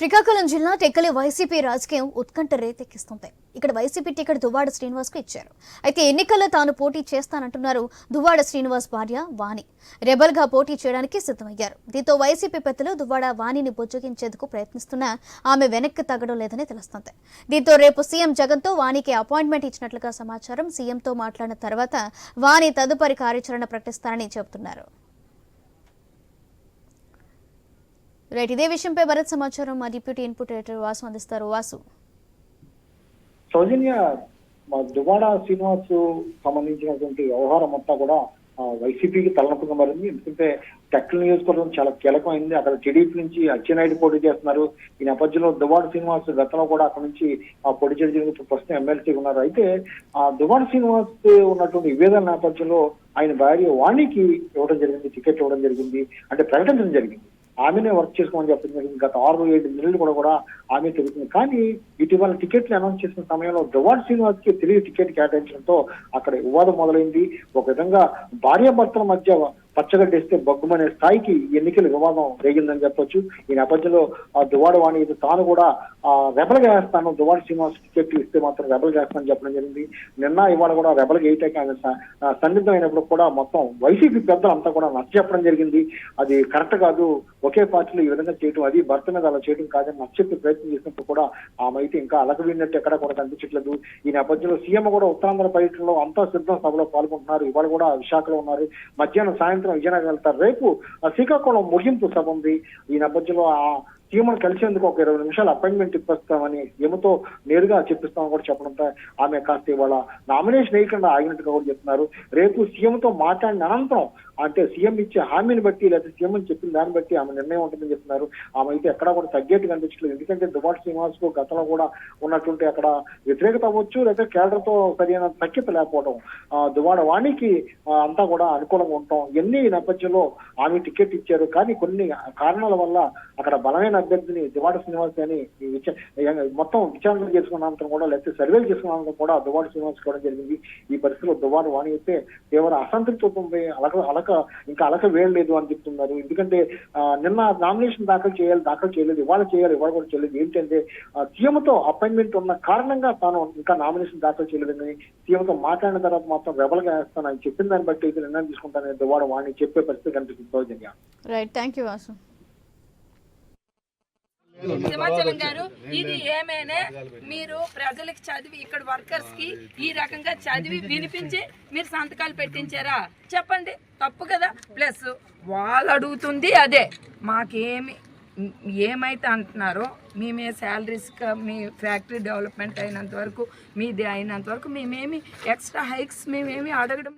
శ్రీకాకుళం జిల్లా టెక్కలి వైసీపీ రాజకీయం ఉత్కంఠ రేతెక్కిస్తుంది. ఇక్కడ వైసీపీ టికెట్ దువ్వాడ శ్రీనివాస్ కు ఇచ్చారు. అయితే ఎన్నికల్లో తాను పోటీ చేస్తానంటున్నారు దువ్వాడ శ్రీనివాస్ భార్య వాణి. రెబల్ గా పోటీ చేయడానికి సిద్ధమయ్యారు. దీంతో వైసీపీ పెద్దలు దువ్వాడ వాణిని బుజ్జగించేందుకు ప్రయత్నిస్తున్నా ఆమె వెనక్కి తగ్గడం లేదని తెలుస్తోంది. దీంతో రేపు సీఎం జగన్ తో వాణికి అపాయింట్మెంట్ ఇచ్చినట్లుగా సమాచారం. సీఎంతో మాట్లాడిన తర్వాత వాణి తదుపరి కార్యాచరణ ప్రకటిస్తారని చెబుతున్నారు. రైట్, ఇదే విషయంపై మరింత సమాచారం మా డిప్యూటీ ఇన్పుట్ ఎడిటర్ వాసు అందిస్తారు. వాసు, సౌజన్య, దువ్వాడ శ్రీనివాస్ సంబంధించినటువంటి వ్యవహారం అంతా కూడా వైసీపీకి తలనొప్పిగా మారింది. ఎందుకంటే టెక్కలి నియోజకవర్గం చాలా కీలకమైంది. అక్కడ టీడీపీ నుంచి అచ్చెన్నాయుడు పోటీ చేస్తున్నారు. ఈ నేపథ్యంలో దువ్వాడ శ్రీనివాస్ గతంలో కూడా అక్కడ నుంచి పోటీ చేయడం జరిగింది. ప్రస్తుతం ఎమ్మెల్సీ ఉన్నారు. అయితే దువ్వాడ శ్రీనివాస్ ఉన్నటువంటి విభేదాల నేపథ్యంలో ఆయన భార్య వాణికి ఇవ్వడం జరిగింది, టికెట్ ఇవ్వడం జరిగింది, అంటే ప్రకటించడం జరిగింది. ఆమెనే వర్క్ చేసుకోమని చెప్పడం జరిగింది. గత 6-7 నెలలు కూడా ఆమె తిరుగుతుంది. కానీ ఇటీవల టికెట్లు అనౌన్స్ చేసిన సమయంలో దువ్వాడ శ్రీనివాస్ కి తిరిగి టికెట్ కేటాయించడంతో అక్కడ వివాదం మొదలైంది. ఒక విధంగా భార్యాభర్తల మధ్య పచ్చగడ్డేస్తే బగ్గుమనే స్థాయికి ఎన్నికల వివాదం రేగిందని చెప్పొచ్చు. ఈ నేపథ్యంలో దువ్వాడ వాణి తాను కూడా రెబల్ గా వేస్తాను, దువ్వాడ శ్రీనివాస్ టికెట్ ఇస్తే మాత్రం రెబల్ గా వేస్తానని చెప్పడం జరిగింది. నిన్న ఇవాళ కూడా రెబల్ గా వేయటానికి ఆయన సన్నిధమైనప్పుడు కూడా మొత్తం వైసీపీ పెద్దలు అంతా కూడా నచ్చ చెప్పడం జరిగింది. అది కరెక్ట్ కాదు, ఒకే పార్టీలో ఈ విధంగా చేయడం, అది భర్త మీద అలా చేయడం కాదని నచ్చచెప్పే ప్రయత్నం చేసినప్పుడు కూడా ఆమె అయితే ఇంకా అలకవిన్నట్టు ఎక్కడ కూడా కనిపించట్లేదు. ఈ నేపథ్యంలో సీఎం కూడా ఉత్తరాంధ్ర పర్యటనలో అంతా సిద్ధం సభలో పాల్గొంటున్నారు. ఇవాళ కూడా విశాఖలో ఉన్నారు. మధ్యాహ్నం సాయంత్రం విజయనగరం వెళ్తారు. రేపు శ్రీకాకుళం ముగింపు సభ ఉంది. ఈ నేపథ్యంలో సీఎంను కలిసేందుకు ఒక 20 నిమిషాలు అపాయింట్మెంట్ ఇప్పిస్తామని సీఎంతో నేరుగా చెప్పిస్తామని కూడా చెప్పడంతో ఆమె కాస్త ఇవాళ నామినేషన్ వేయకుండా ఆగినట్టుగా కూడా చెప్తున్నారు. రేపు సీఎంతో మాట్లాడిన అనంతరం, అంటే సీఎం ఇచ్చే హామీని బట్టి లేదా సీఎం అని చెప్పిన దాన్ని బట్టి ఆమె నిర్ణయం ఉంటుందని చెప్తున్నారు. ఆమె అయితే ఎక్కడా కూడా తగ్గేట్టు కనిపించలేదు. ఎందుకంటే దువ్వాడ శ్రీనివాస్ కు గతంలో కూడా ఉన్నటువంటి అక్కడ వ్యతిరేకత అవ్వచ్చు, లేదా కేడర్తో సరైన సఖ్యత లేకపోవడం, దువ్వాడ వాణికి అంతా కూడా అనుకూలంగా ఉండటం, ఎన్ని నేపథ్యంలో ఆమె టికెట్ ఇచ్చారు. కానీ కొన్ని కారణాల వల్ల అక్కడ బలమైన అభ్యర్థిని దువ్వాడ శ్రీనివాస్ అని మొత్తం విచారణ చేసుకున్నంత కూడా, లేకపోతే సర్వేలు చేసుకున్నంత కూడా దువ్వాడ శ్రీనివాస్ కూడా జరిగింది. ఈ పరిస్థితిలో దువ్వాడ వాణి అయితే తీవ్ర అసంతృప్తితో ఇంకా అలక వేయలేదు అని చెప్తున్నారు. ఎందుకంటే నిన్న నామినేషన్ దాఖలు చేయలేదు, ఇవాళ కూడా చేయలేదు. ఏంటంటే సీఎంతో అపాయింట్మెంట్ ఉన్న కారణంగా తాను ఇంకా నామినేషన్ దాఖలు చేయలేదని, సీఎంతో మాట్లాడిన తర్వాత మాత్రం రెబల్ గా వేస్తానని చెప్పిన దాన్ని బట్టి అయితే నిర్ణయం తీసుకుంటానని దువ్వాడ వాణి చెప్పే పరిస్థితి కనిపిస్తుంది. Right, thank you Vasu. Simhachalam గారు, ఇది ఏమైనా మీరు ప్రజలకు చదివి, ఇక్కడ వర్కర్స్ కి ఈ రకంగా చదివి వినిపించి మీరు సంతకాలు పెట్టించారా? చెప్పండి, తప్పు కదా. ప్లస్ వాళ్ళు అడుగుతుంది అదే, మాకేమి ఏమైతే అంటున్నారో మేమే శాలరీస్, మీ ఫ్యాక్టరీ డెవలప్మెంట్ అయినంత వరకు, మీది అయినంత వరకు మేమేమి ఎక్స్ట్రా హైక్స్ మేమేమి అడగడం